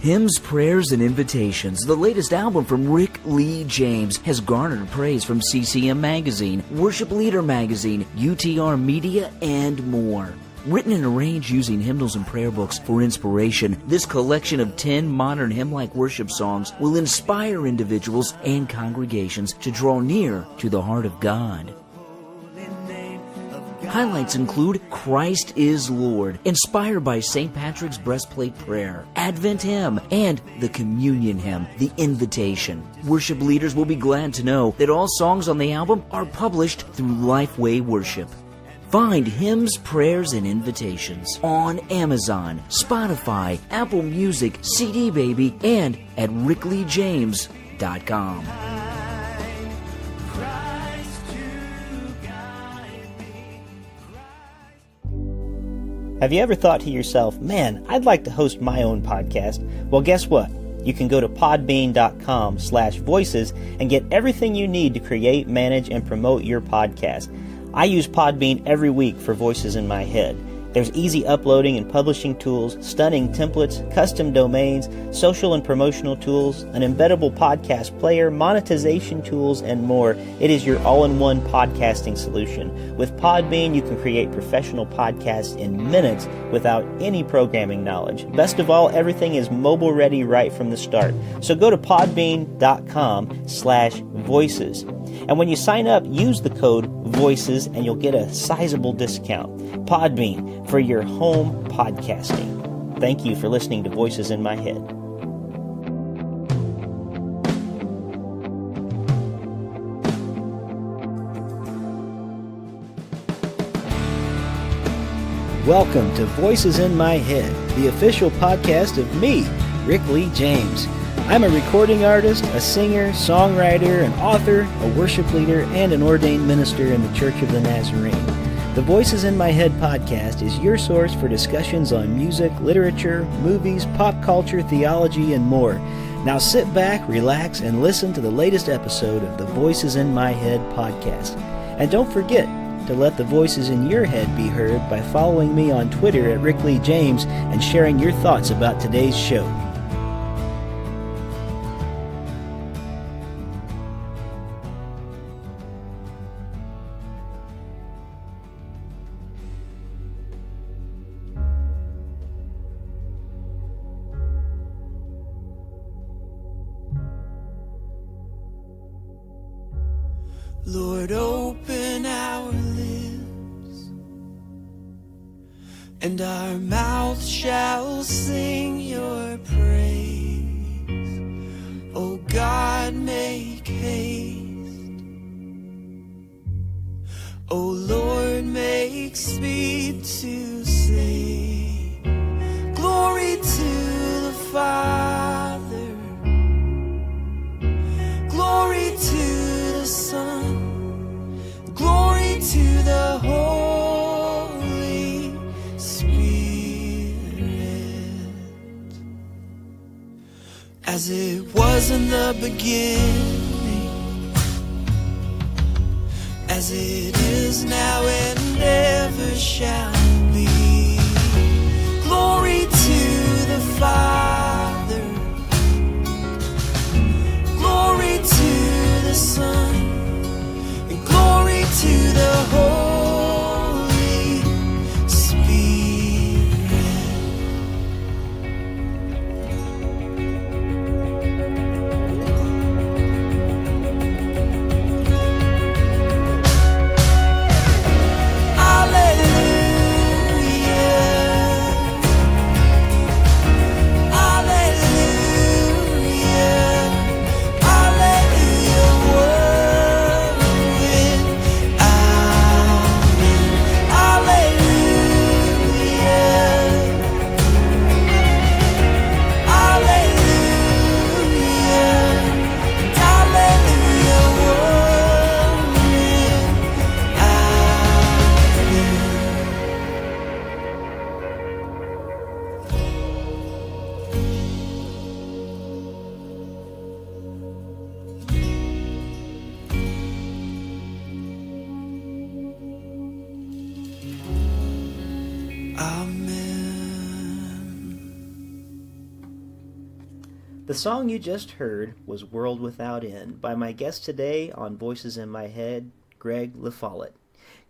Hymns, Prayers, and Invitations, the latest album from Rick Lee James, has garnered praise from CCM Magazine, Worship Leader Magazine, UTR Media, and more. Written and arranged using hymnals and prayer books for inspiration, this collection of 10 modern hymn-like worship songs will inspire individuals and congregations to draw near to the heart of God. Highlights include Christ is Lord, inspired by St. Patrick's Breastplate Prayer, Advent Hymn, and the Communion Hymn, The Invitation. Worship leaders will be glad to know that all songs on the album are published through Lifeway Worship. Find Hymns, Prayers, and Invitations on Amazon, Spotify, Apple Music, CD Baby, and at rickleejames.com. Have you ever thought to yourself, man, I'd like to host my own podcast? Well, guess what? You can go to podbean.com/voices and get everything you need to create, manage, and promote your podcast. I use Podbean every week for Voices in My Head. There's easy uploading and publishing tools, stunning templates, custom domains, social and promotional tools, an embeddable podcast player, monetization tools, and more. It is your all-in-one podcasting solution. With Podbean, you can create professional podcasts in minutes without any programming knowledge. Best of all, everything is mobile-ready right from the start. So go to podbean.com/voices. And when you sign up, use the code VOICES and you'll get a sizable discount. Podbean, for your home podcasting. Thank you for listening to Voices in My Head. Welcome to Voices in My Head, the official podcast of me, Rick Lee James. I'm a recording artist, a singer, songwriter, an author, a worship leader, and an ordained minister in the Church of the Nazarene. The Voices in My Head podcast is your source for discussions on music, literature, movies, pop culture, theology, and more. Now sit back, relax, and listen to the latest episode of the Voices in My Head podcast. And don't forget to let the voices in your head be heard by following me on Twitter at Rick Lee James and sharing your thoughts about today's show. Lord, open our lips, and our mouth shall sing your praise. O God, make haste. O Lord, make speed to save. Glory to the Father, glory to the Son, glory to the Holy Spirit, as it was in the beginning, as it is now and ever shall be. Glory to the Father, glory to the Son, and glory to the Holy Spirit. The song you just heard was World Without End by my guest today on Voices in My Head, Greg LaFollette.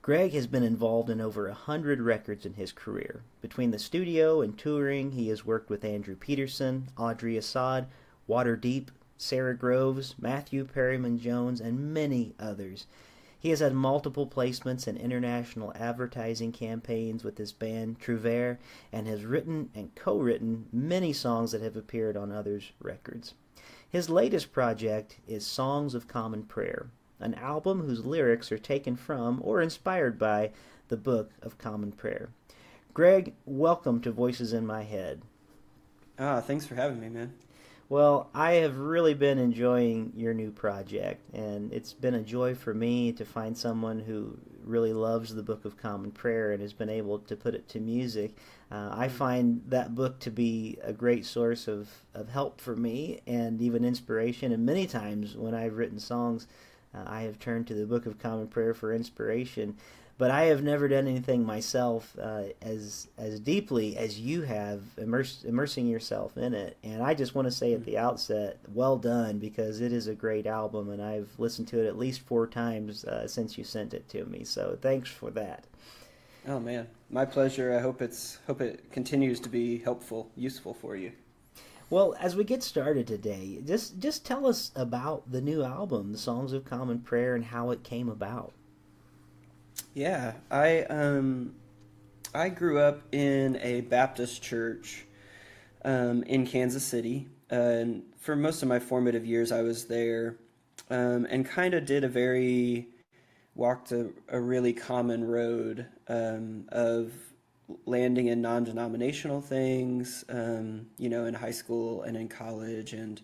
Greg has been involved in over 100 records in his career. Between the studio and touring, he has worked with Andrew Peterson, Audrey Assad Waterdeep, Sara Groves, Matthew Perryman Jones, and many others. He has had multiple placements in international advertising campaigns with his band Trouvere and has written and co-written many songs that have appeared on others' records. His latest project is Songs of Common Prayer, an album whose lyrics are taken from or inspired by the Book of Common Prayer. Greg, welcome to Voices in My Head. Thanks for having me, man. Well, I have really been enjoying your new project, and it's been a joy for me to find someone who really loves the Book of Common Prayer and has been able to put it to music. I find that book to be a great source of help for me and even inspiration, and many times when I've written songs, I have turned to the Book of Common Prayer for inspiration. But I have never done anything myself as deeply as you have, immersing yourself in it. And I just want to say at the outset, well done, because it is a great album, and I've listened to it at least 4 times since you sent it to me. So thanks for that. Oh man, my pleasure. I hope it continues to be helpful, useful for you. Well, as we get started today, just tell us about the new album, The Songs of Common Prayer, and how it came about. Yeah, I grew up in a Baptist church in Kansas City, and for most of my formative years I was there, and kind of walked a really common road of landing in non-denominational things, in high school and in college, and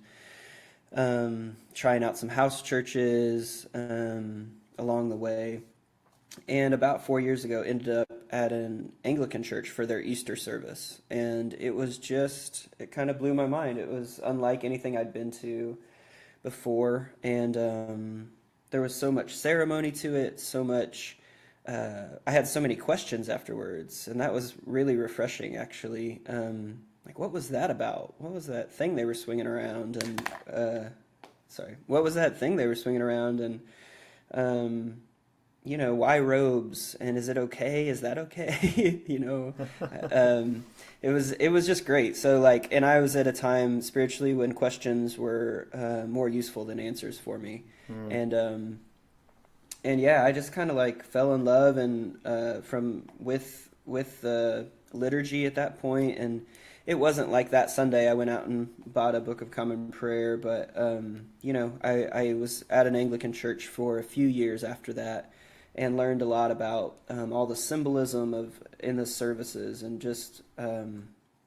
trying out some house churches along the way. And about 4 years ago, ended up at an Anglican church for their Easter service. And it kind of blew my mind. It was unlike anything I'd been to before. And there was so much ceremony to it, so much. I had so many questions afterwards. And that was really refreshing, actually. What was that about? What was that thing they were swinging around? And, what was that thing they were swinging around? And, why robes, and is it okay? Is that okay? It was just great. So and I was at a time spiritually when questions were more useful than answers for me. And yeah, I just kind of fell in love and with the liturgy at that point. And it wasn't like that Sunday I went out and bought a Book of Common Prayer, but I was at an Anglican church for a few years after that, and learned a lot about all the symbolism in the services, and just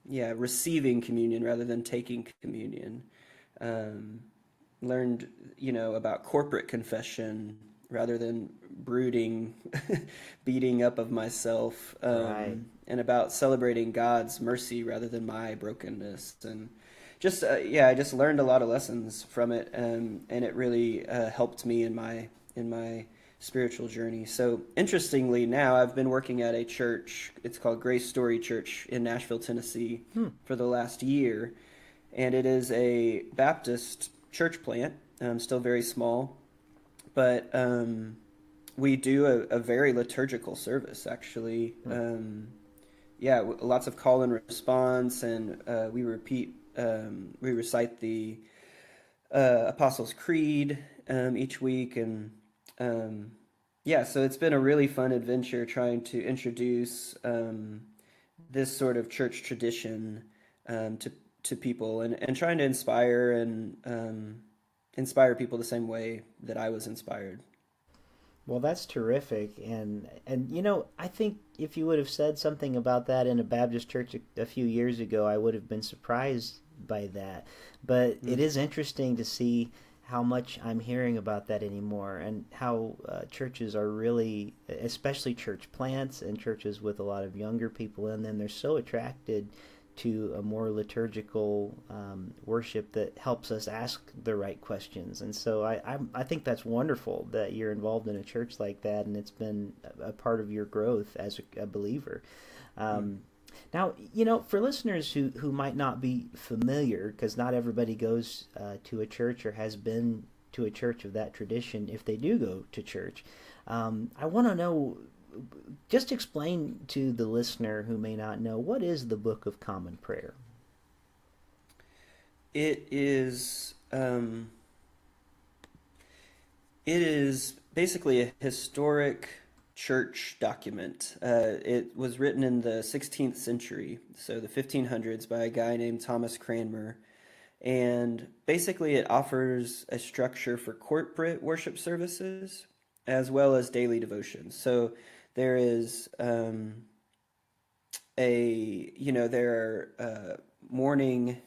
receiving communion rather than taking communion. Learned about corporate confession rather than brooding, beating up of myself, Right. And about celebrating God's mercy rather than my brokenness, and just I just learned a lot of lessons from it, and it really helped me in my spiritual journey. So interestingly, now I've been working at a church. It's called Grace Story Church in Nashville, Tennessee, for the last year, and it is a Baptist church plant, still very small, but we do a very liturgical service, actually. Lots of call and response, and we recite the Apostles' Creed each week, and so it's been a really fun adventure trying to introduce this sort of church tradition to people, and trying to inspire people the same way that I was inspired. Well, that's terrific, and I think if you would have said something about that in a Baptist church a few years ago, I would have been surprised by that. But it is interesting to see how much I'm hearing about that anymore, and how churches are really, especially church plants and churches with a lot of younger people in them, they're so attracted to a more liturgical worship that helps us ask the right questions. And so I think that's wonderful that you're involved in a church like that, and it's been a part of your growth as a believer. Now, you know, for listeners who might not be familiar, because not everybody goes to a church or has been to a church of that tradition, if they do go to church, I want to know, just explain to the listener who may not know, what is the Book of Common Prayer? It is basically a historic church document. It was written in the 16th century, so the 1500s, by a guy named Thomas Cranmer. And basically it offers a structure for corporate worship services as well as daily devotions. So there is there are morning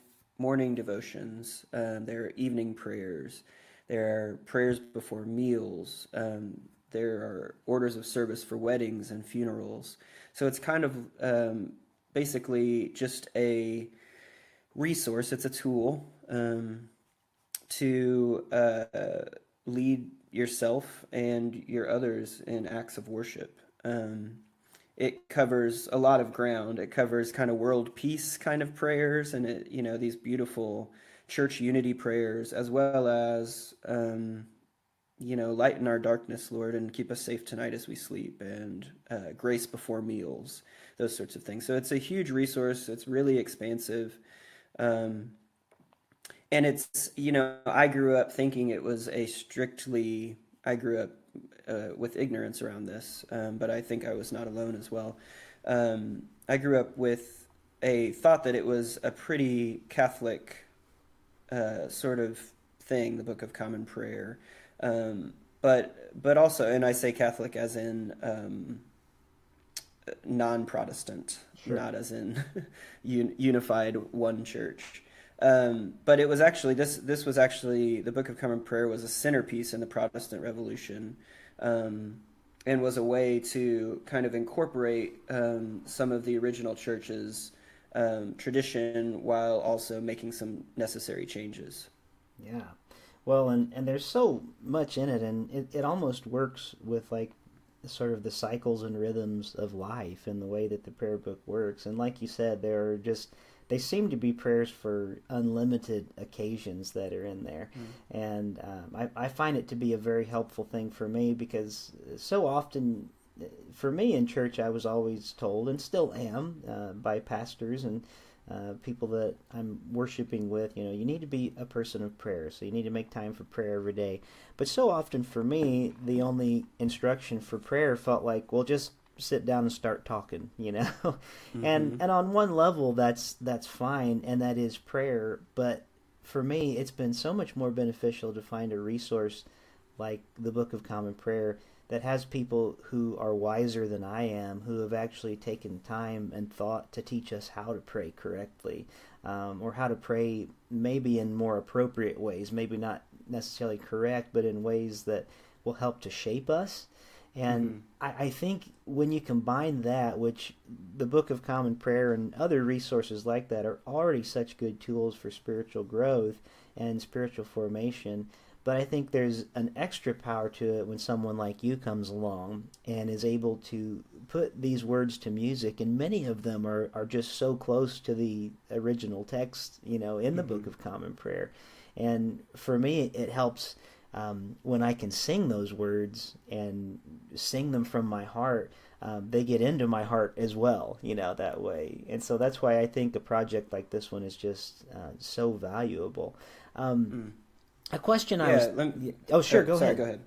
devotions, there are evening prayers, there are prayers before meals, there are orders of service for weddings and funerals. So it's kind of basically just a resource, it's a tool to lead yourself and your others in acts of worship. It covers a lot of ground. It covers kind of world peace kind of prayers, and these beautiful church unity prayers, as well as lighten our darkness, Lord, and keep us safe tonight as we sleep, and grace before meals, those sorts of things. So it's a huge resource. It's really expansive. And it's, I grew up thinking it was I grew up with ignorance around this, but I think I was not alone as well. I grew up with a thought that it was a pretty Catholic sort of thing, the Book of Common Prayer. But also, and I say Catholic as in non-Protestant, sure, not as in unified one church. But it was actually, this was actually, the Book of Common Prayer was a centerpiece in the Protestant Revolution, and was a way to kind of incorporate some of the original church's tradition while also making some necessary changes. Yeah. Well, and there's so much in it, and it almost works with like sort of the cycles and rhythms of life and the way that the prayer book works. And like you said, they seem to be prayers for unlimited occasions that are in there. Mm. And I find it to be a very helpful thing for me, because so often for me in church I was always told, and still am, by pastors and people that I'm worshiping with, you need to be a person of prayer, so you need to make time for prayer every day. But so often for me, the only instruction for prayer felt like, well, just sit down and start talking, Mm-hmm. And on one level that's fine, and that is prayer, but for me it's been so much more beneficial to find a resource like the Book of Common Prayer that has people who are wiser than I am, who have actually taken time and thought to teach us how to pray correctly, or how to pray maybe in more appropriate ways, maybe not necessarily correct, but in ways that will help to shape us. And mm-hmm. I think when you combine that, which the Book of Common Prayer and other resources like that are already such good tools for spiritual growth and spiritual formation, but I think there's an extra power to it when someone like you comes along and is able to put these words to music, and many of them are just so close to the original text, in the mm-hmm. Book of Common Prayer. And for me, it helps when I can sing those words and sing them from my heart. They get into my heart as well, that way. And so that's why I think a project like this one is just so valuable. A question I was... Go ahead. Go ahead.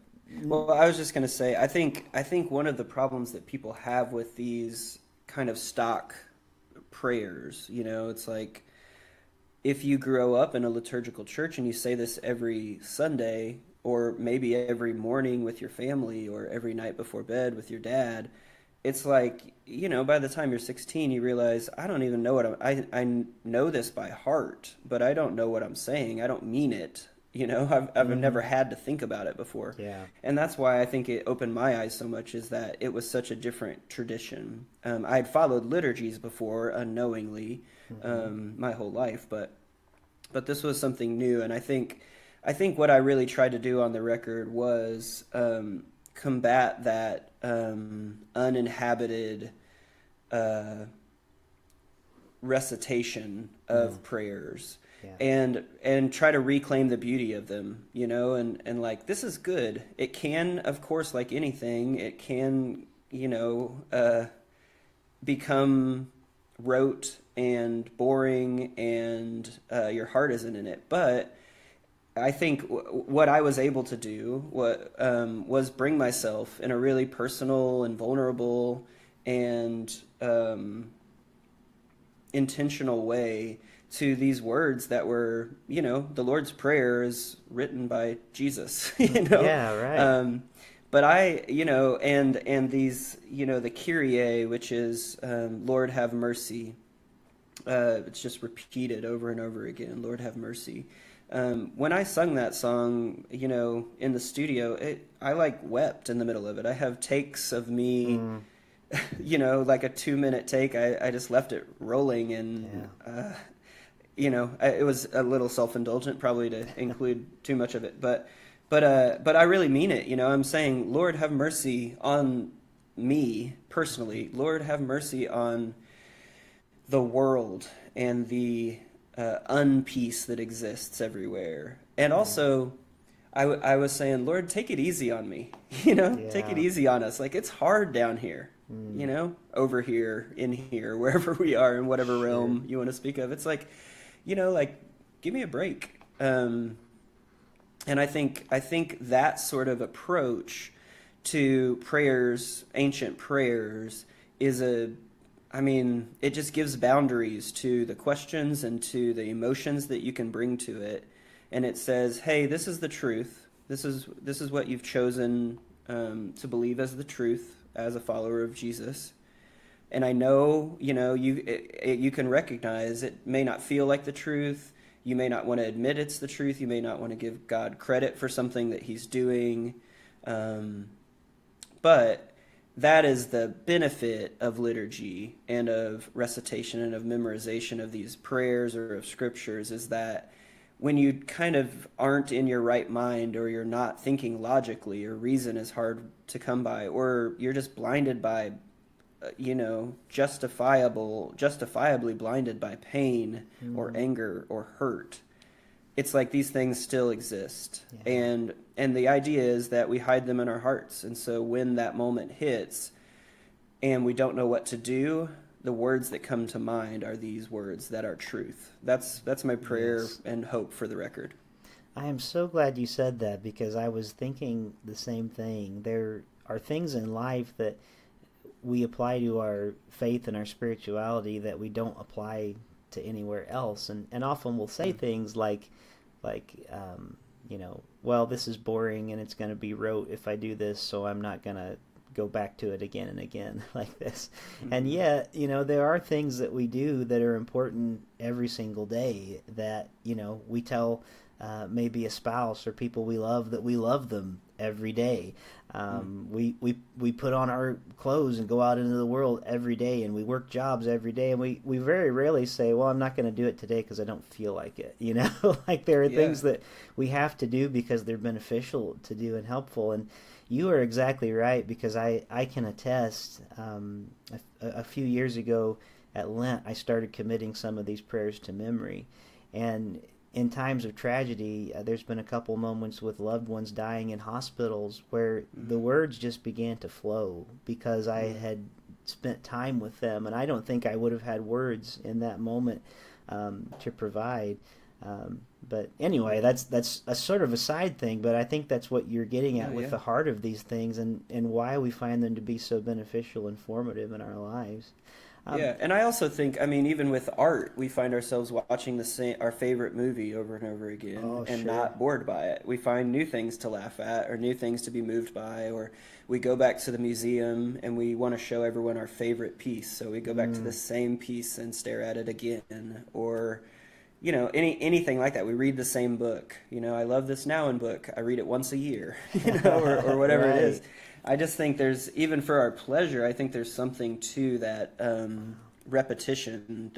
Well, I was just going to say, I think one of the problems that people have with these kind of stock prayers, it's like, if you grow up in a liturgical church and you say this every Sunday, or maybe every morning with your family, or every night before bed with your dad, it's like, by the time you're 16, you realize, I don't even know what I know this by heart, but I don't know what I'm saying. I don't mean it. I've mm-hmm. never had to think about it before. Yeah. And that's why I think it opened my eyes so much, is that it was such a different tradition. I had followed liturgies before unknowingly, mm-hmm. My whole life, but this was something new. And I think what I really tried to do on the record was combat that uninhabited recitation of prayers. Yeah. And try to reclaim the beauty of them, and like, this is good. It can, of course, like anything, it can, become rote and boring, and your heart isn't in it. But I think what I was able to do was bring myself in a really personal and vulnerable and intentional way to these words that were, the Lord's Prayer is written by Jesus, Yeah, right. But and these, the Kyrie, which is, Lord have mercy. It's just repeated over and over again, Lord have mercy. When I sung that song, in the studio, I like wept in the middle of it. I have takes of me, like a 2-minute take. I just left it rolling, and it was a little self-indulgent probably to include too much of it, but I really mean it. I'm saying, Lord, have mercy on me personally. Lord, have mercy on the world and the unpeace that exists everywhere. And also, I was saying, Lord, take it easy on me. Take it easy on us. Like, it's hard down here. Over here, in here, wherever we are, in whatever realm you want to speak of. It's like, like, give me a break. And I think that sort of approach to prayers, ancient prayers, is it just gives boundaries to the questions and to the emotions that you can bring to it. And it says, hey, this is the truth. This is what you've chosen to believe as the truth as a follower of Jesus. And I know, you can recognize it may not feel like the truth. You may not want to admit it's the truth. You may not want to give God credit for something that he's doing. But that is the benefit of liturgy and of recitation and of memorization of these prayers or of scriptures, is that when you kind of aren't in your right mind, or you're not thinking logically, or reason is hard to come by, or you're just blinded by, justifiably blinded by pain or anger or hurt, it's like these things still exist. And the idea is that we hide them in our hearts. And so when that moment hits and we don't know what to do, the words that come to mind are these words that are truth. That's my prayer and hope for the record. I am so glad you said that, because I was thinking the same thing. There are things in life that we apply to our faith and our spirituality that we don't apply to anywhere else. And often we'll say things like, well, this is boring and it's going to be rote if I do this, so I'm not going to go back to it again and again like this. And yet, there are things that we do that are important every single day that, we tell maybe a spouse or people we love that we love them every day. We put on our clothes and go out into the world every day, and we work jobs every day, and we very rarely say, well, I'm not going to do it today because I don't feel like it. Like, there are things that we have to do because they're beneficial to do and helpful. And you are exactly right, because I can attest, a few years ago at Lent, I started committing some of these prayers to memory. And in times of tragedy, there's been a couple moments with loved ones dying in hospitals where the words just began to flow because I had spent time with them, and I don't think I would have had words in that moment to provide. But anyway, that's a sort of a side thing, but I think that's what you're getting at with the heart of these things, and why we find them to be so beneficial and formative in our lives. And I also think, even with art, we find ourselves watching our favorite movie over and over again, not bored by it. We find new things to laugh at, or new things to be moved by, or we go back to the museum and we want to show everyone our favorite piece, so we go back to the same piece and stare at it again, or anything like that. We read the same book. I love this Noun book. I read it once a year, or whatever it is. I just think there's, even for our pleasure, I think there's something to that repetition.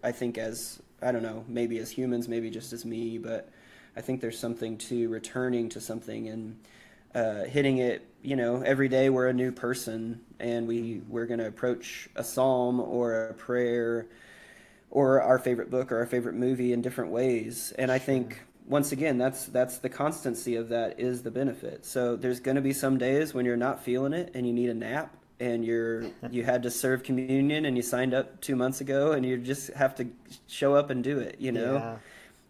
I think I don't know, maybe as humans, maybe just as me, but I think there's something to returning to something and hitting it, every day we're a new person, and we're going to approach a psalm or a prayer or our favorite book or our favorite movie in different ways. And I think, once again, that's the constancy of that is the benefit. So there's going to be some days when you're not feeling it and you need a nap, and you had to serve communion and you signed up 2 months ago, and you just have to show up and do it, Yeah.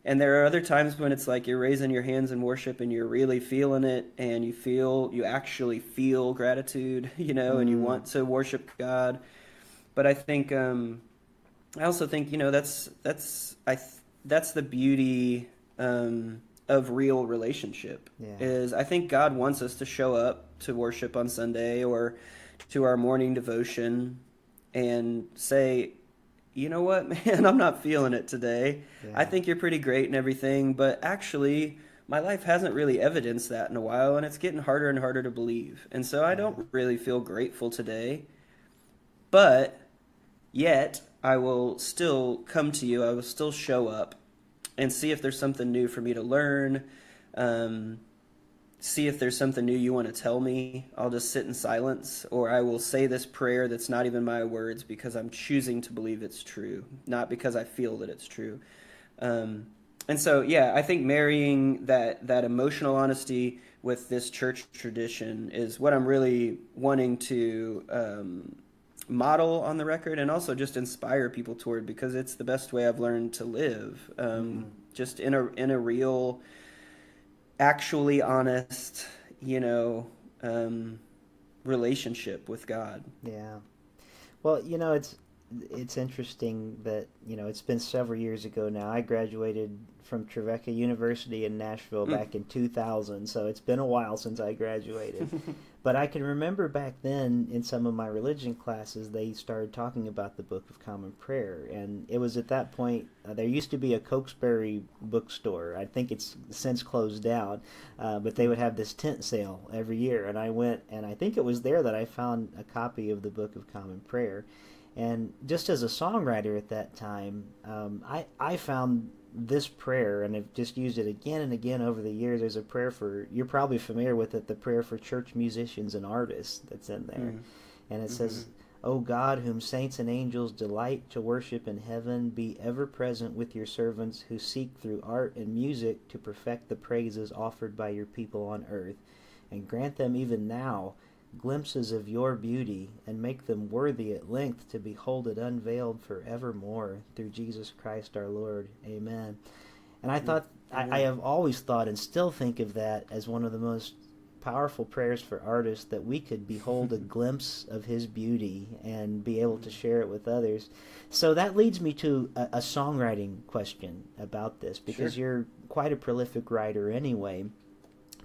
And there are other times when it's like you're raising your hands in worship and you're really feeling it, and you actually feel gratitude, and you want to worship God. But I think I also think that's the beauty of real relationship. Yeah. Is I think God wants us to show up to worship on Sunday or to our morning devotion and say, you know what, man, I'm not feeling it today. Yeah. I think you're pretty great and everything, but actually my life hasn't really evidenced that in a while, and it's getting harder and harder to believe. And so I don't really feel grateful today, but yet I will still come to you. I will still show up and see if there's something new for me to learn. See if there's something new you want to tell me. I'll just sit in silence, or I will say this prayer that's not even my words because I'm choosing to believe it's true, not because I feel that it's true. And so, yeah, I think marrying that emotional honesty with this church tradition is what I'm really wanting to model on the record, and also just inspire people toward, because it's the best way I've learned to live. Just in a real, actually honest, relationship with God. Yeah. Well, it's interesting that, it's been several years ago now. I graduated from Trouvere University in Nashville back in 2000, so it's been a while since I graduated. But I can remember back then in some of my religion classes, they started talking about the Book of Common Prayer. And it was at that point, there used to be a Cokesbury bookstore. I think it's since closed down, but they would have this tent sale every year. And I went, and I think it was there that I found a copy of the Book of Common Prayer. And just as a songwriter at that time, I found this prayer, and I've just used it again and again over the years. There's a prayer you're probably familiar with it, the prayer for church musicians and artists that's in there. And it says, O God, whom saints and angels delight to worship in heaven, be ever present with your servants who seek through art and music to perfect the praises offered by your people on earth, and grant them even now glimpses of your beauty, and make them worthy at length to behold it unveiled forevermore, through Jesus Christ our Lord. Amen. And I thought, I have always thought and still think of that as one of the most powerful prayers for artists, that we could behold a glimpse of his beauty and be able to share it with others. So that leads me to a songwriting question about this, because you're quite a prolific writer anyway.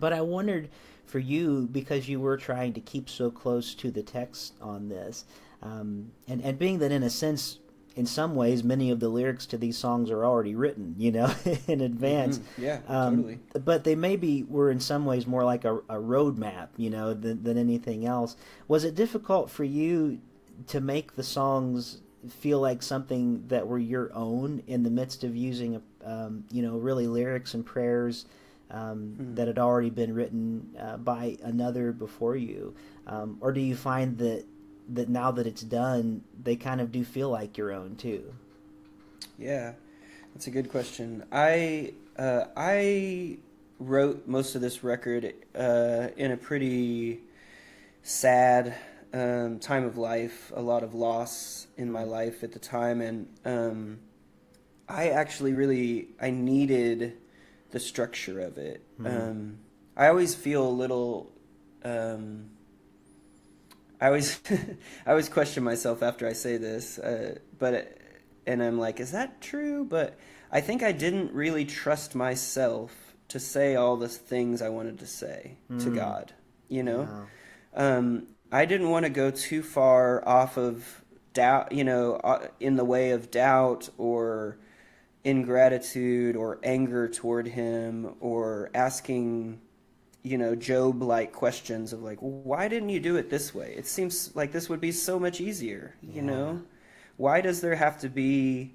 But I wondered, for you, because you were trying to keep so close to the text on this, and being that in a sense, in some ways, many of the lyrics to these songs are already written, in advance. Yeah, totally. But they maybe were in some ways more like a roadmap, than anything else. Was it difficult for you to make the songs feel like something that were your own in the midst of using, really lyrics and prayers that had already been written by another before you? Or do you find that now that it's done, they kind of do feel like your own too? Yeah, that's a good question. I wrote most of this record in a pretty sad time of life, a lot of loss in my life at the time, and I actually I needed the structure of it. I always feel a little I always question myself after I say this, and I'm like, is that true? But I think I didn't really trust myself to say all the things I wanted to say to God, Wow. I didn't want to go too far off of doubt, in the way of doubt or ingratitude or anger toward him, or asking, Job-like questions of like, why didn't you do it this way? It seems like this would be so much easier, Why does there have to be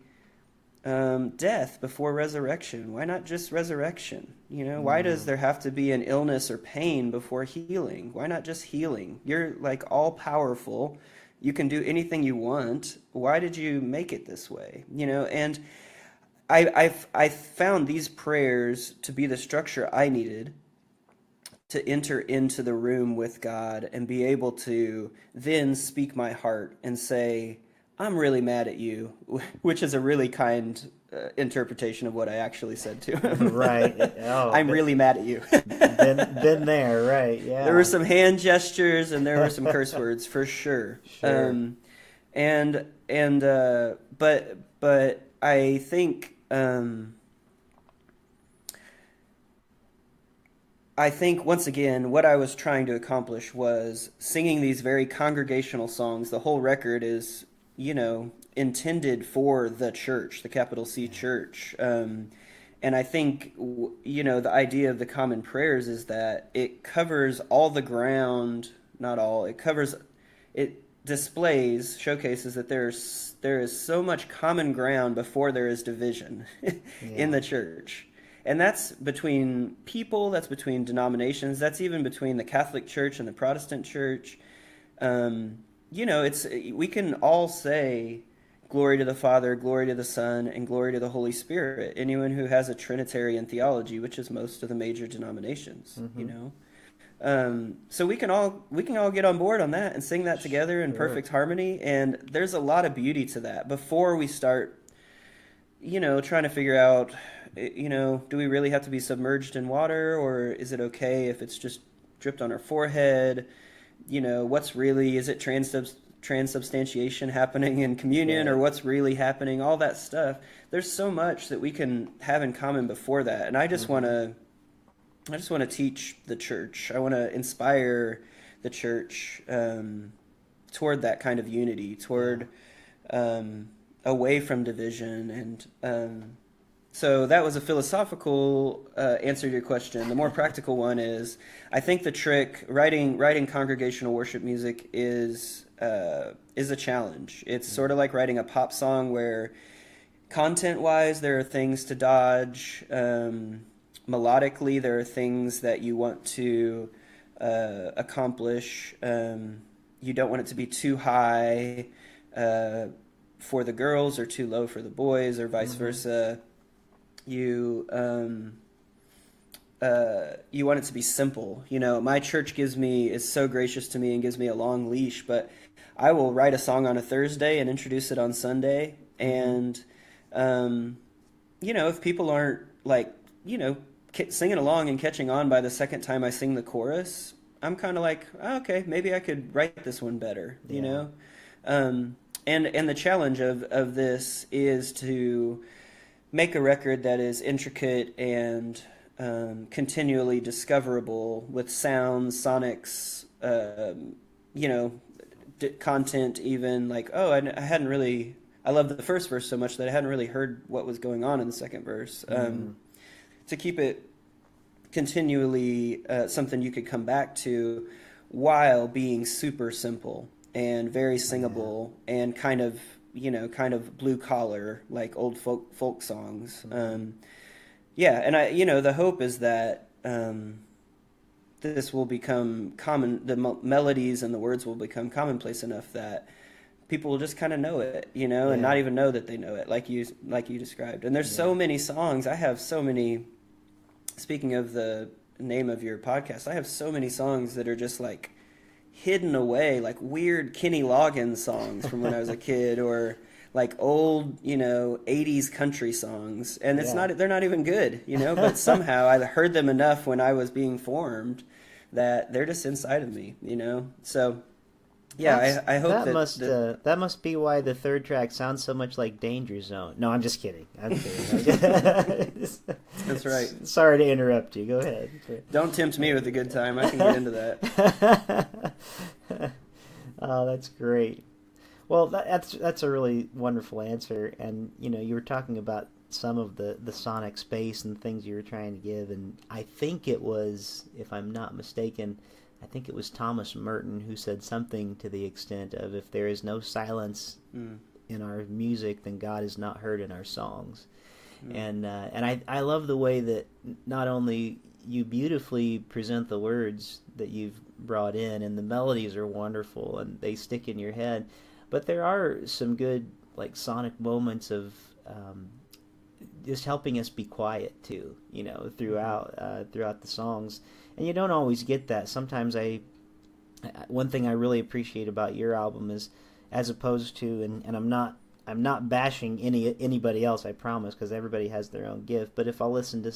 death before resurrection? Why not just resurrection? Why does there have to be an illness or pain before healing? Why not just healing? You're like all powerful, You can do anything you want. Why did you make it this way? And I found these prayers to be the structure I needed to enter into the room with God and be able to then speak my heart and say, I'm really mad at you, which is a really kind interpretation of what I actually said to him. Right. Oh, I'm really mad at you. been there, right? Yeah. There were some hand gestures and there were some curse words for sure. Sure. But I think once again, what I was trying to accomplish was singing these very congregational songs. The whole record is, intended for the church, the capital C church. And I think, the idea of the common prayers is that it covers all the ground, not all, it showcases that there is so much common ground before there is division in the church. And that's between people, that's between denominations, that's even between the Catholic Church and the Protestant Church. We can all say glory to the Father, glory to the Son, and glory to the Holy Spirit. Anyone who has a Trinitarian theology, which is most of the major denominations, So we can all get on board on that and sing that together in perfect harmony. And there's a lot of beauty to that before we start, trying to figure out, do we really have to be submerged in water, or is it okay if it's just dripped on our forehead? Is it transubstantiation happening in communion, or what's really happening? All that stuff. There's so much that we can have in common before that. And I just want to teach the church. I want to inspire the church toward that kind of unity, toward away from division. And so that was a philosophical answer to your question. The more practical one is, I think the trick, writing congregational worship music is a challenge. It's sort of like writing a pop song where content-wise there are things to dodge. Melodically, there are things that you want to accomplish. You don't want it to be too high for the girls or too low for the boys, or vice versa. You want it to be simple. My church is so gracious to me and gives me a long leash, but I will write a song on a Thursday and introduce it on Sunday. And, if people aren't singing along and catching on by the second time I sing the chorus, I'm kind of like, oh, okay, maybe I could write this one better, And the challenge of this is to make a record that is intricate and continually discoverable with sounds, sonics, content even. Like, I loved the first verse so much that I hadn't really heard what was going on in the second verse. To keep it continually something you could come back to while being super simple and very singable and kind of blue collar, like old folk songs. And the hope is that this will become common. The melodies and the words will become commonplace enough that people will just kind of know it, and not even know that they know it, like you described. And there's so many songs. I have so many. Speaking of the name of your podcast, I have so many songs that are just like hidden away, like weird Kenny Loggins songs from when I was a kid, or like old, 80s country songs. And they're not even good, but somehow I heard them enough when I was being formed that they're just inside of me, So I hope that must be why the third track sounds so much like Danger Zone. No, I'm just kidding. That's right. Sorry to interrupt you. Go ahead. Don't tempt me with a good time. I can get into that. Oh, that's great. Well, that's a really wonderful answer. And you were talking about some of the sonic space and things you were trying to give, and I think it was, if I'm not mistaken, I think it was Thomas Merton who said something to the extent of, if there is no silence in our music, then God is not heard in our songs. And I love the way that not only you beautifully present the words that you've brought in, and the melodies are wonderful and they stick in your head. But there are some good like sonic moments of just helping us be quiet too, throughout the songs. And you don't always get that. Sometimes one thing I really appreciate about your album is, as opposed to, and I'm not bashing anybody else, I promise, because everybody has their own gift. But if I listen to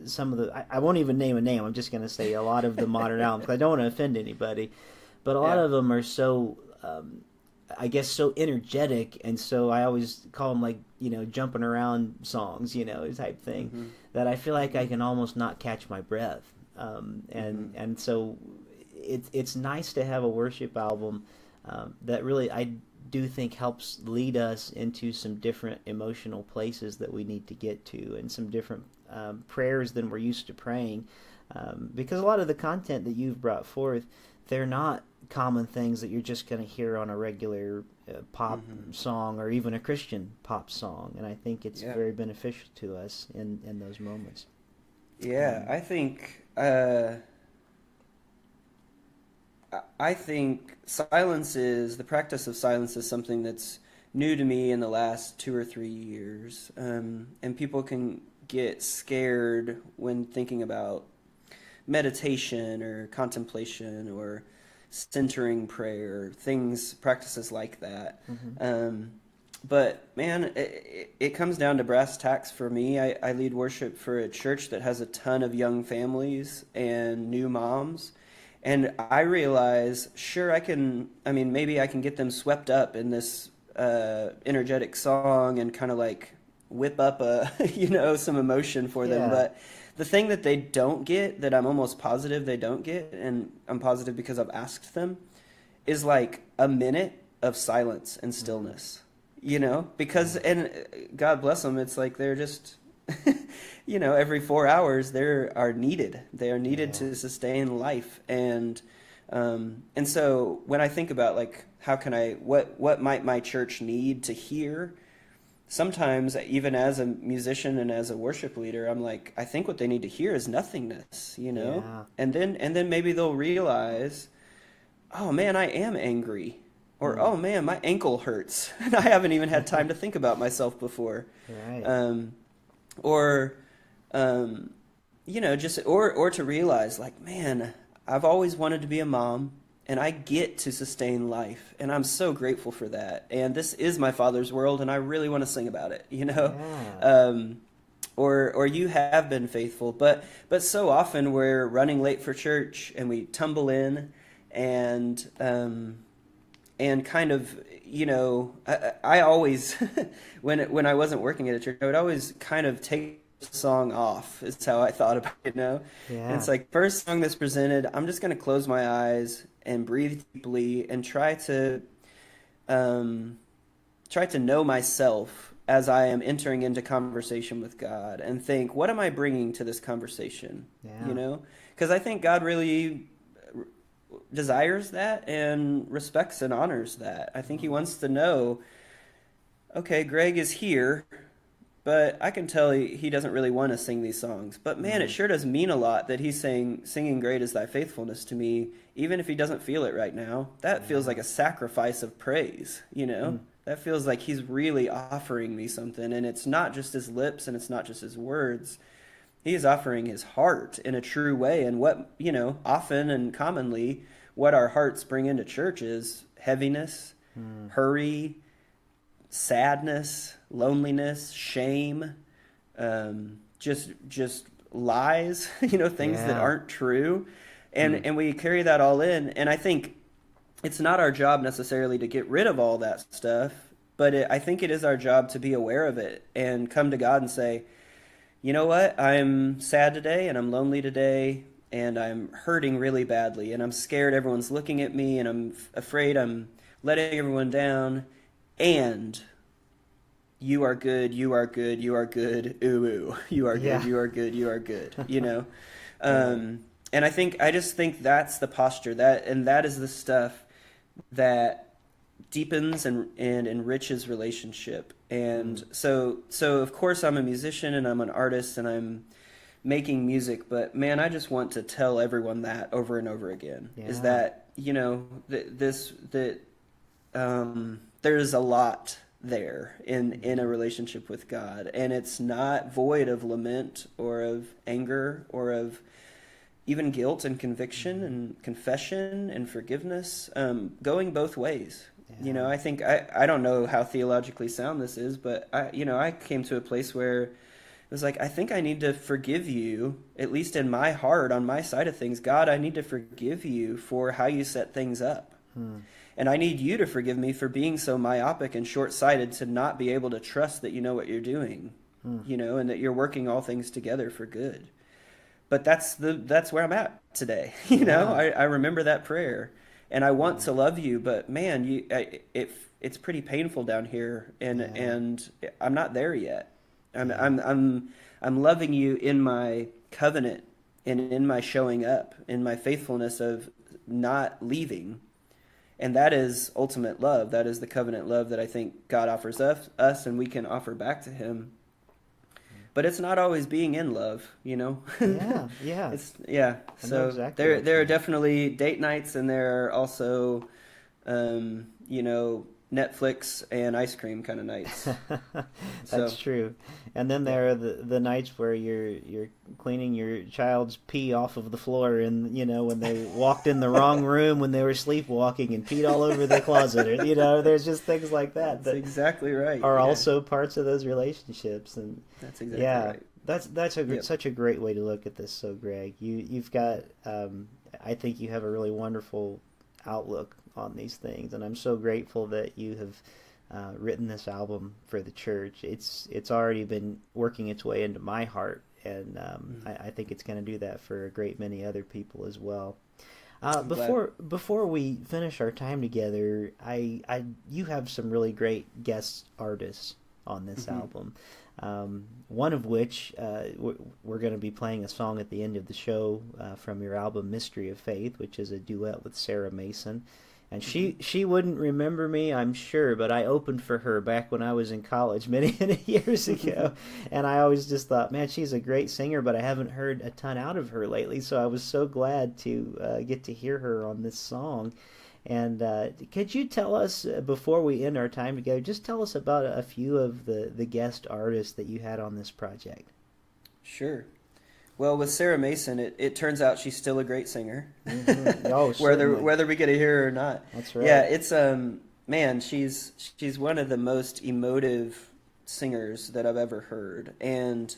some of I won't even name a name. I'm just going to say a lot of the modern albums, because I don't want to offend anybody. But a lot of them are so, I guess, so energetic, and so I always call them like, jumping around songs, type thing, that I feel like I can almost not catch my breath. And so it's nice to have a worship album that really, I do think, helps lead us into some different emotional places that we need to get to, and some different prayers than we're used to praying, because a lot of the content that you've brought forth, they're not common things that you're just going to hear on a regular pop song, or even a Christian pop song, and I think it's very beneficial to us in those moments. I think the practice of silence is something that's new to me in the last 2 or 3 years, and people can get scared when thinking about meditation or contemplation or centering prayer, practices like that. But man, it comes down to brass tacks for me. I lead worship for a church that has a ton of young families and new moms. And I realize, maybe I can get them swept up in this energetic song and kind of like whip up some emotion for them. But the thing that they don't get, that I'm almost positive they don't get, and I'm positive because I've asked them, is like a minute of silence and stillness. Because, and God bless them, it's like they're just, every 4 hours they are needed. They are needed to sustain life. And so when I think about like, what might my church need to hear, sometimes even as a musician and as a worship leader, I'm like, I think what they need to hear is nothingness, and then maybe they'll realize, oh man, I am angry. Or, oh man, my ankle hurts, and I haven't even had time to think about myself before. Right. Or to realize, like, man, I've always wanted to be a mom, and I get to sustain life, and I'm so grateful for that. And this is my Father's world, and I really want to sing about it, Or you have been faithful, but so often we're running late for church, and we tumble in, and kind of, I always, when I wasn't working at a church, I would always kind of take the song off, is how I thought about it, And it's like, first song that's presented, I'm just going to close my eyes and breathe deeply and try to know myself as I am entering into conversation with God, and think, what am I bringing to this conversation? Because I think God really desires that and respects and honors that. I think he wants to know, okay, Greg is here, but I can tell he doesn't really want to sing these songs. But man, it sure does mean a lot that he's saying, singing great is thy faithfulness to me, even if he doesn't feel it right now. That feels like a sacrifice of praise, That feels like he's really offering me something, and it's not just his lips and it's not just his words. He is offering his heart in a true way. And what, often and commonly, what our hearts bring into church is heaviness, hurry, sadness, loneliness, shame, just lies, things that aren't true. And we carry that all in. And I think it's not our job necessarily to get rid of all that stuff, but I think it is our job to be aware of it and come to God and say, you know what, I'm sad today, and I'm lonely today, and I'm hurting really badly, and I'm scared everyone's looking at me, and I'm afraid I'm letting everyone down, and you are good, you are good, you are good, ooh, ooh, you are good, you are good, you are good, And I just think that's the posture, that is the stuff that deepens and enriches relationship. And so of course I'm a musician and I'm an artist and I'm making music, but man, I just want to tell everyone that over and over again. Yeah. Is that, there's a lot there in a relationship with God, and it's not void of lament or of anger or of even guilt and conviction and confession and forgiveness, going both ways. Yeah. I think I don't know how theologically sound this is, but I came to a place where it was like, I think I need to forgive you, at least in my heart, on my side of things. God, I need to forgive you for how you set things up. And I need you to forgive me for being so myopic and short-sighted to not be able to trust that you know what you're doing, and that you're working all things together for good. But that's where I'm at today. I remember that prayer, and I want to love you, but man, it's pretty painful down here, and I'm not there yet. I'm loving you in my covenant and in my showing up, in my faithfulness of not leaving. And that is ultimate love. That is the covenant love that I think God offers us, and we can offer back to him. But it's not always being in love, Yeah. So exactly there are definitely date nights, and there are also, Netflix and ice cream kind of nights. That's true. And then there are the nights where you're cleaning your child's pee off of the floor, and when they walked in the wrong room when they were sleepwalking and peed all over the closet, or there's just things like that. That's exactly right. Are also parts of those relationships, and that's exactly right. That's such a great way to look at this. So, Greg, you've got I think you have a really wonderful outlook on these things, and I'm so grateful that you have written this album for the church. It's already been working its way into my heart, and I think it's going to do that for a great many other people as well. Before we finish our time together, you have some really great guest artists on this album. One of which we're going to be playing a song at the end of the show from your album Mystery of Faith, which is a duet with Sarah Mason. And she wouldn't remember me, I'm sure, but I opened for her back when I was in college many, many years ago. And I always just thought, man, she's a great singer, but I haven't heard a ton out of her lately. So I was so glad to get to hear her on this song. And could you tell us, before we end our time together, just tell us about a few of the guest artists that you had on this project? Sure. Well, with Sarah Mason, it turns out she's still a great singer. Mm-hmm. Oh, whether we get to hear her or not. That's right. Yeah, it's man, she's one of the most emotive singers that I've ever heard, and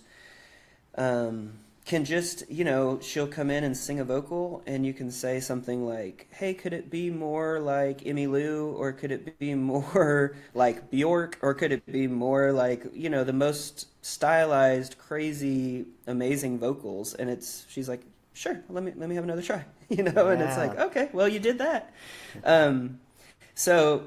can just, she'll come in and sing a vocal, and you can say something like, hey, could it be more like Emmylou, or could it be more like Bjork, or could it be more like, the most stylized, crazy, amazing vocals? And she's like, sure, let me have another try, and it's like, okay, well, you did that. So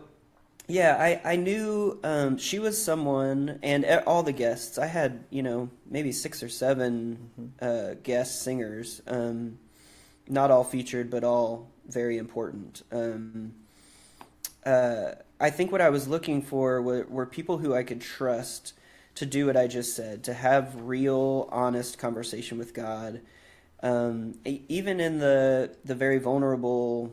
yeah, I knew she was someone, and all the guests, I had, maybe 6 or 7 guest singers, not all featured, but all very important. I think what I was looking for were people who I could trust to do what I just said, to have real, honest conversation with God, even in the very vulnerable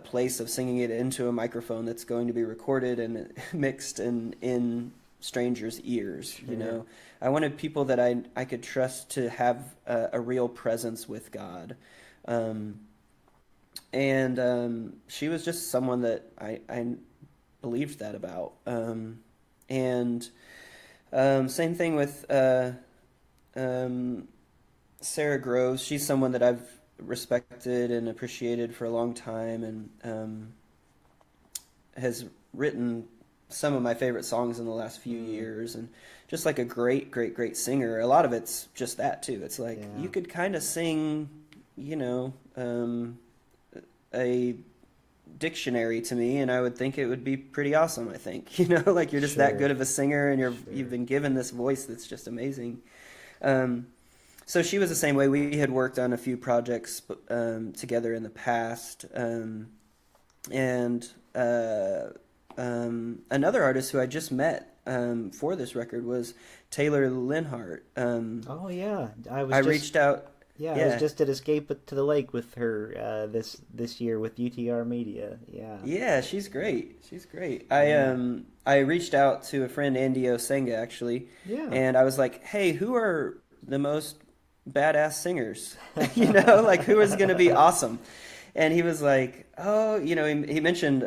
place of singing it into a microphone that's going to be recorded and mixed in strangers' ears. Sure. I wanted people that I could trust to have a real presence with God, and she was just someone that I believed that about. And same thing with Sara Groves. She's someone that I've respected and appreciated for a long time, and has written some of my favorite songs in the last few years, and just like a great singer. A lot of it's just that too. It's like, you could kind of sing, a dictionary to me, and I would think it would be pretty awesome. I think, like you're just that good of a singer, and you've been given this voice that's just amazing. So she was the same way. We had worked on a few projects together in the past. And another artist who I just met for this record was Taylor Linhart. Oh yeah, I reached out. Yeah, I was just at Escape to the Lake with her this year with UTR Media. Yeah. Yeah, she's great. I reached out to a friend, Andy Osenga, actually. Yeah. And I was like, hey, who are the most badass singers? Like who is going to be awesome? And he was like, oh, he mentioned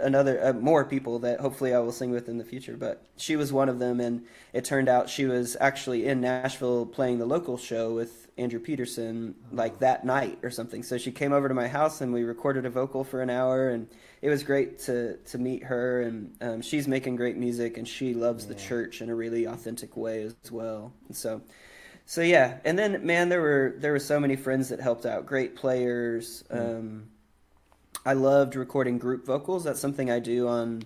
more people that hopefully I will sing with in the future, but she was one of them, and it turned out she was actually in Nashville playing the local show with Andrew Peterson like that night or something. So she came over to my house and we recorded a vocal for an hour, and it was great to meet her, and she's making great music, and she loves the church in a really authentic way as well. And so yeah, and then man, there were so many friends that helped out, great players. I loved recording group vocals. That's something I do on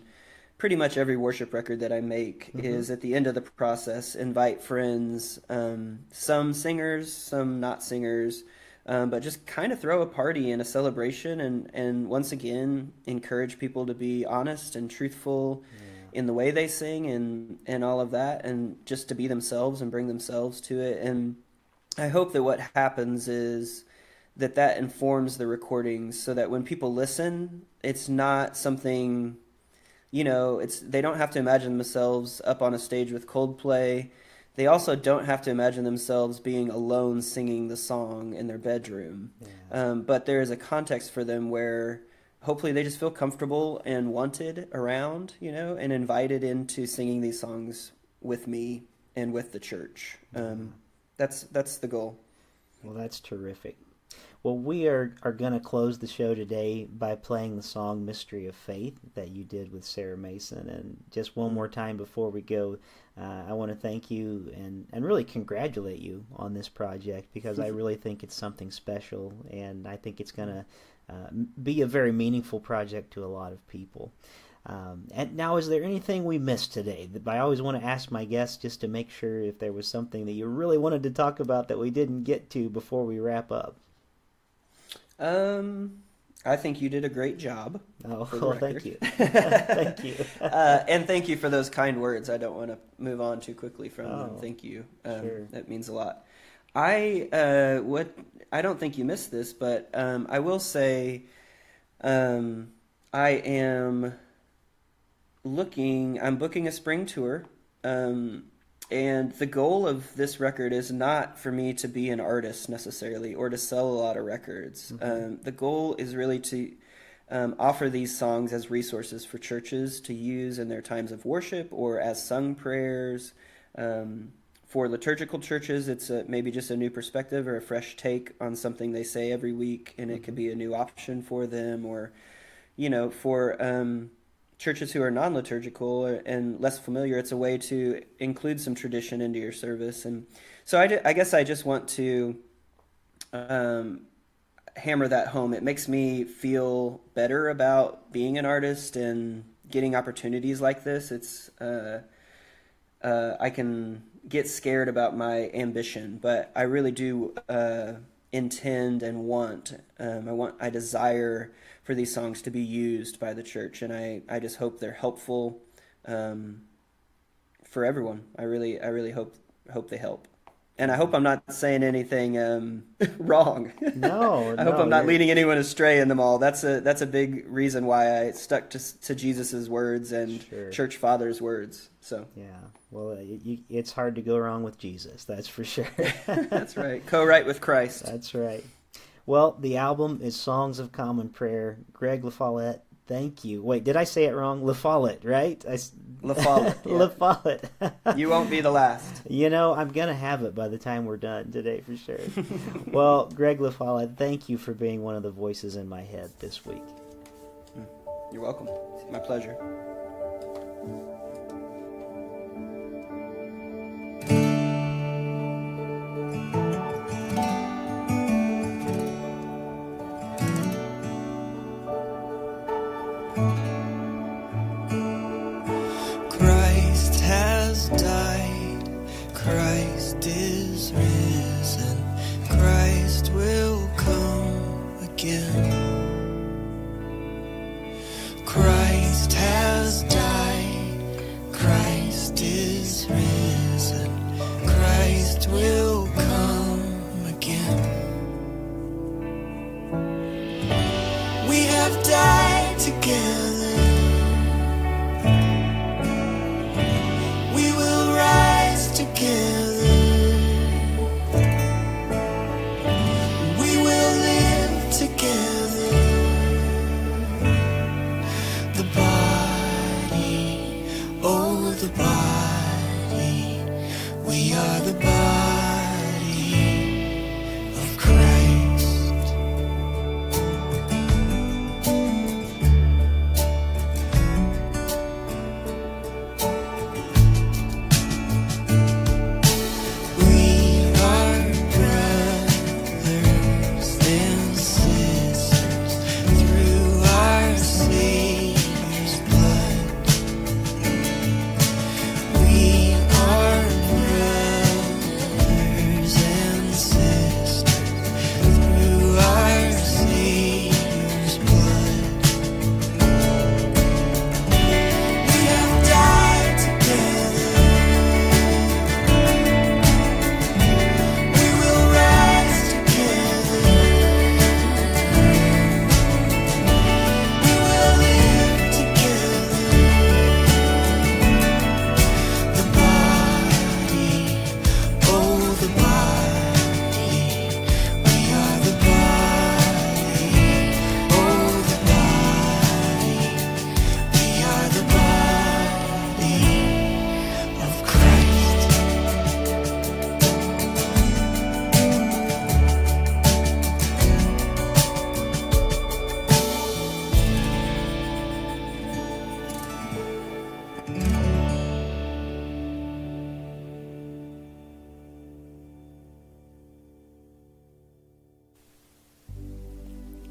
pretty much every worship record that I make, is at the end of the process, invite friends, some singers, some not singers, but just kind of throw a party and a celebration, and once again, encourage people to be honest and truthful in the way they sing and all of that, and just to be themselves and bring themselves to it. And I hope that what happens is that informs the recordings, so that when people listen, it's not something, they don't have to imagine themselves up on a stage with Coldplay. They also don't have to imagine themselves being alone singing the song in their bedroom. But there is a context for them where hopefully they just feel comfortable and wanted around, and invited into singing these songs with me and with the church. That's the goal. Well, that's terrific. Well, we are going to close the show today by playing the song Mystery of Faith that you did with Sarah Mason. And just one more time before we go, I want to thank you and really congratulate you on this project, because I really think it's something special, and I think it's going to be a very meaningful project to a lot of people. And now, is there anything we missed today? I always want to ask my guests just to make sure if there was something that you really wanted to talk about that we didn't get to before we wrap up. I think you did a great job. Oh, well, thank you. Thank you. And thank you for those kind words. I don't want to move on too quickly from them. Thank you. Sure. That means a lot. I don't think you missed this, but I will say I am I'm booking a spring tour, and the goal of this record is not for me to be an artist necessarily or to sell a lot of records. The goal is really to offer these songs as resources for churches to use in their times of worship or as sung prayers. For liturgical churches, it's maybe just a new perspective or a fresh take on something they say every week, and it could be a new option for them. Or, for churches who are non-liturgical and less familiar, it's a way to include some tradition into your service. And so I guess I just want to hammer that home. It makes me feel better about being an artist and getting opportunities like this. It's I can get scared about my ambition, but I really do intend and want. I desire for these songs to be used by the church, and I just hope they're helpful for everyone. I really hope they help. And I hope I'm not saying anything wrong. No, I hope I'm not leading anyone astray in them all. That's a big reason why I stuck to Jesus's words and church fathers' words. So yeah, well, it's hard to go wrong with Jesus. That's for sure. That's right. Co-write with Christ. That's right. Well, the album is Songs of Common Prayer. Greg LaFollette, thank you. Wait, did I say it wrong? LaFollette, right? LaFollette. Yeah. LaFollette. You won't be the last. I'm going to have it by the time we're done today for sure. Well, Greg LaFollette, thank you for being one of the voices in my head this week. You're welcome. It's my pleasure. Christ is risen, Christ will come again. Christ has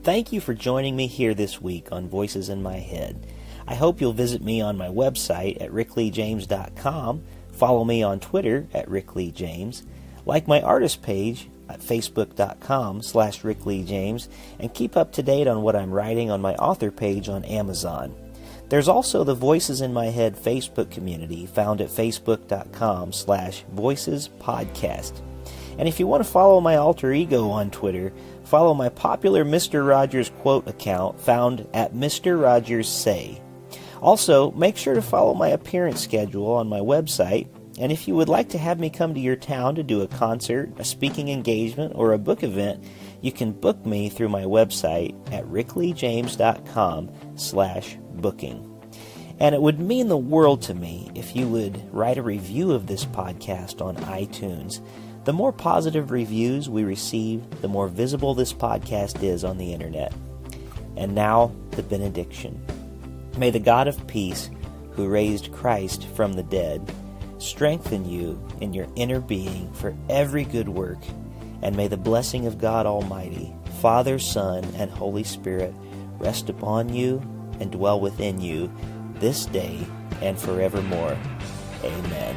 Thank you for joining me here this week on Voices in My Head. I hope you'll visit me on my website at rickleejames.com, follow me on Twitter at rickleejames, like my artist page at facebook.com/rickleejames, and keep up to date on what I'm writing on my author page on Amazon. There's also the Voices in My Head Facebook community found at facebook.com/voicespodcast. And if you want to follow my alter ego on Twitter, follow my popular Mr. Rogers quote account found at Mr. Rogers Say. Also, make sure to follow my appearance schedule on my website, and if you would like to have me come to your town to do a concert, a speaking engagement, or a book event, you can book me through my website at rickleejames.com/booking. And it would mean the world to me if you would write a review of this podcast on iTunes. The more positive reviews we receive, the more visible this podcast is on the internet. And now, the benediction. May the God of peace, who raised Christ from the dead, strengthen you in your inner being for every good work, and may the blessing of God Almighty, Father, Son, and Holy Spirit rest upon you and dwell within you this day and forevermore. Amen.